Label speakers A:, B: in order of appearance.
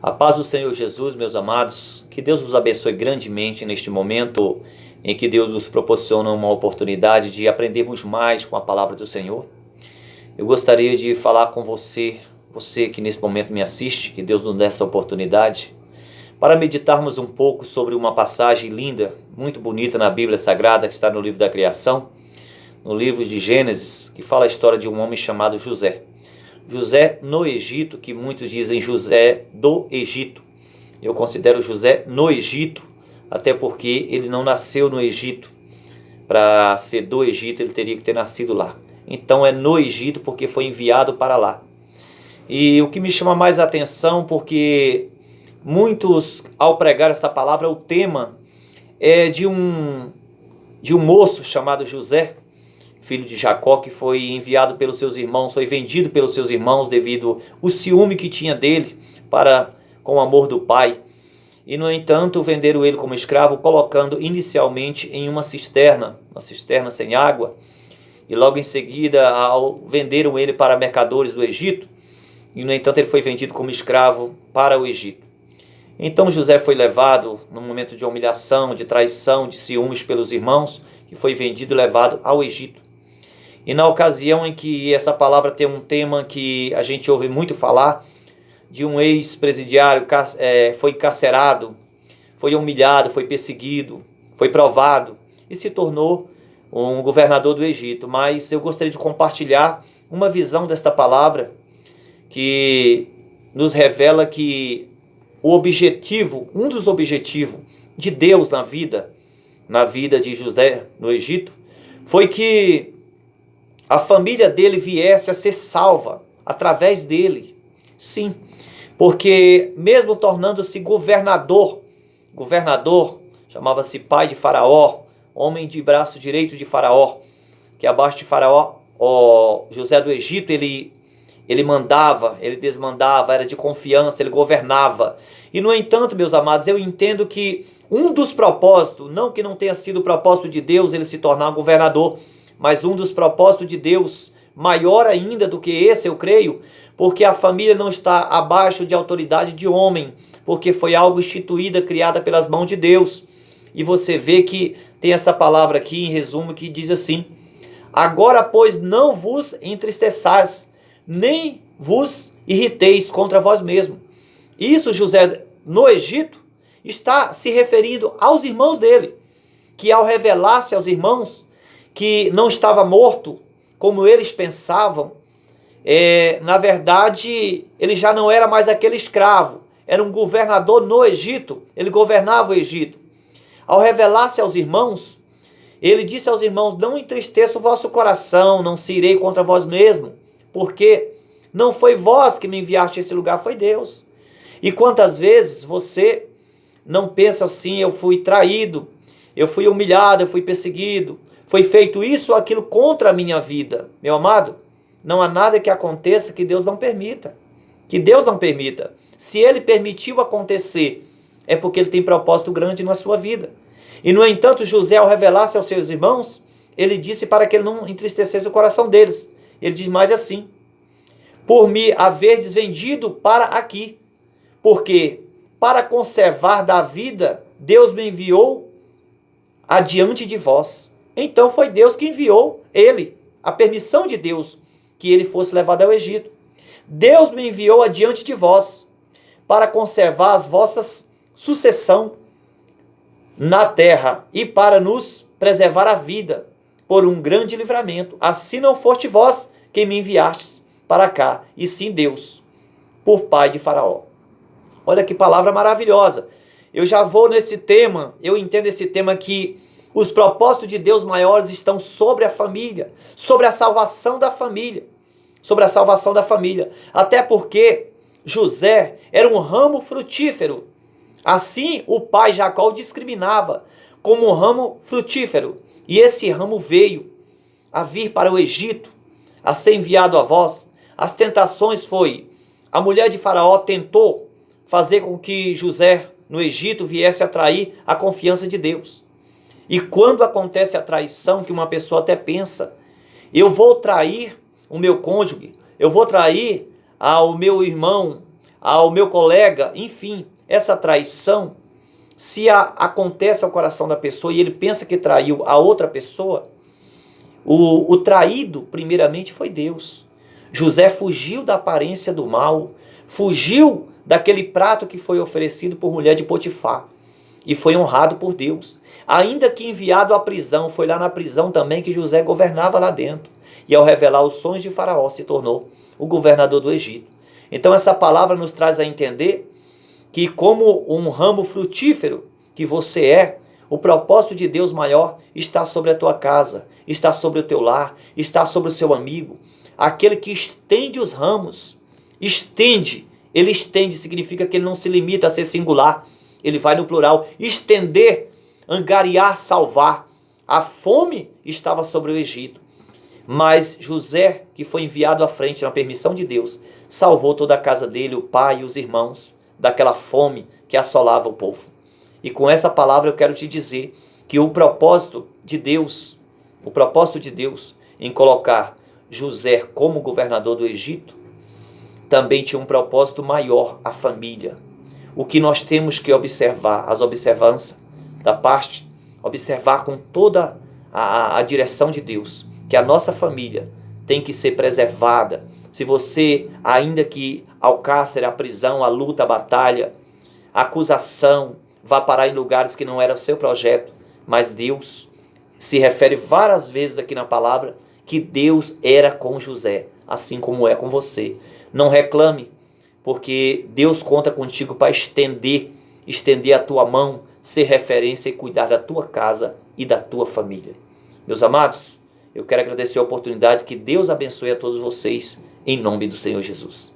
A: A paz do Senhor Jesus, meus amados, que Deus nos abençoe grandemente neste momento em que Deus nos proporciona uma oportunidade de aprendermos mais com a palavra do Senhor. Eu gostaria de falar com você que nesse momento me assiste, que Deus nos dê essa oportunidade, para meditarmos um pouco sobre uma passagem linda, muito bonita na Bíblia Sagrada, que está no livro da Criação, no livro de Gênesis, que fala a história de um homem chamado José. José no Egito, que muitos dizem José do Egito. Eu considero José no Egito, até porque ele não nasceu no Egito. Para ser do Egito, ele teria que ter nascido lá. Então é no Egito porque foi enviado para lá. E o que me chama mais a atenção, porque muitos, ao pregar esta palavra, o tema é de um moço chamado José, filho de Jacó, que foi enviado pelos seus irmãos, foi vendido pelos seus irmãos devido ao ciúme que tinha dele com o amor do pai. E, no entanto, venderam ele como escravo, colocando inicialmente em uma cisterna sem água. E logo em seguida, venderam ele para mercadores do Egito. E, no entanto, ele foi vendido como escravo para o Egito. Então José foi levado num momento de humilhação, de traição, de ciúmes pelos irmãos, que foi vendido e levado ao Egito. E na ocasião em que essa palavra tem um tema que a gente ouve muito falar, de um ex-presidiário foi encarcerado, foi humilhado, foi perseguido, foi provado e se tornou um governador do Egito. Mas eu gostaria de compartilhar uma visão desta palavra que nos revela que um dos objetivos de Deus na vida de José no Egito, foi que a família dele viesse a ser salva através dele. Sim, porque mesmo tornando-se governador, chamava-se pai de Faraó, homem de braço direito de Faraó, que abaixo de Faraó, José do Egito, ele mandava, ele desmandava, era de confiança, ele governava. E, no entanto, meus amados, eu entendo que um dos propósitos, não que não tenha sido o propósito de Deus ele se tornar um governador, mas um dos propósitos de Deus, maior ainda do que esse, eu creio, porque a família não está abaixo de autoridade de homem, porque foi algo instituída, criada pelas mãos de Deus. E você vê que tem essa palavra aqui, em resumo, que diz assim: agora, pois, não vos entristeçais, nem vos irriteis contra vós mesmos. Isso José no Egito está se referindo aos irmãos dele, que ao revelar-se aos irmãos que não estava morto, como eles pensavam, na verdade ele já não era mais aquele escravo, era um governador no Egito, ele governava o Egito. Ao revelar-se aos irmãos, ele disse aos irmãos: não entristeça o vosso coração, não se irei contra vós mesmos, porque não foi vós que me enviaste a esse lugar, foi Deus. E quantas vezes você não pensa assim: eu fui traído, eu fui humilhado, eu fui perseguido, foi feito isso ou aquilo contra a minha vida. Meu amado, não há nada que aconteça que Deus não permita. Que Deus não permita. Se Ele permitiu acontecer, é porque Ele tem propósito grande na sua vida. E, no entanto, José, ao revelar-se aos seus irmãos, ele disse para que ele não entristecesse o coração deles. Ele diz mais assim: por me haverdes vendido para aqui, porque para conservar da vida, Deus me enviou adiante de vós. Então foi Deus que enviou ele, a permissão de Deus, que ele fosse levado ao Egito. Deus me enviou adiante de vós, para conservar as vossas sucessão na terra, e para nos preservar a vida, por um grande livramento. Assim não foste vós quem me enviaste para cá, e sim Deus, por pai de Faraó. Olha que palavra maravilhosa. Eu já vou nesse tema, eu entendo esse tema que os propósitos de Deus maiores estão sobre a família, sobre a salvação da família, sobre a salvação da família. Até porque José era um ramo frutífero. Assim o pai Jacó o discriminava como um ramo frutífero. E esse ramo veio a vir para o Egito, a ser enviado a vós. As tentações a mulher de Faraó tentou fazer com que José no Egito viesse a atrair a confiança de Deus. E quando acontece a traição, que uma pessoa até pensa: eu vou trair o meu cônjuge, eu vou trair ao meu irmão, ao meu colega, enfim, essa traição, se acontece ao coração da pessoa e ele pensa que traiu a outra pessoa, o traído primeiramente foi Deus. José fugiu da aparência do mal, fugiu daquele prato que foi oferecido por mulher de Potifar e foi honrado por Deus. Ainda que enviado à prisão, foi lá na prisão também que José governava lá dentro. E ao revelar os sonhos de Faraó, se tornou o governador do Egito. Então essa palavra nos traz a entender que, como um ramo frutífero que você é, o propósito de Deus maior está sobre a tua casa, está sobre o teu lar, está sobre o seu amigo. Aquele que estende os ramos, ele estende significa que ele não se limita a ser singular, ele vai no plural, estender, angariar, salvar. A fome estava sobre o Egito, mas José, que foi enviado à frente na permissão de Deus, salvou toda a casa dele, o pai e os irmãos, daquela fome que assolava o povo. E com essa palavra eu quero te dizer que o propósito de Deus em colocar José como governador do Egito, também tinha um propósito maior, a família. O que nós temos que observar, as observâncias da parte, observar com toda a direção de Deus, que a nossa família tem que ser preservada. Se você, ainda que ao cárcere, à prisão, à luta, à batalha, à acusação, vá parar em lugares que não era o seu projeto, mas Deus se refere várias vezes aqui na palavra que Deus era com José, assim como é com você. Não reclame, porque Deus conta contigo para estender a tua mão, ser referência e cuidar da tua casa e da tua família. Meus amados, eu quero agradecer a oportunidade, que Deus abençoe a todos vocês, em nome do Senhor Jesus.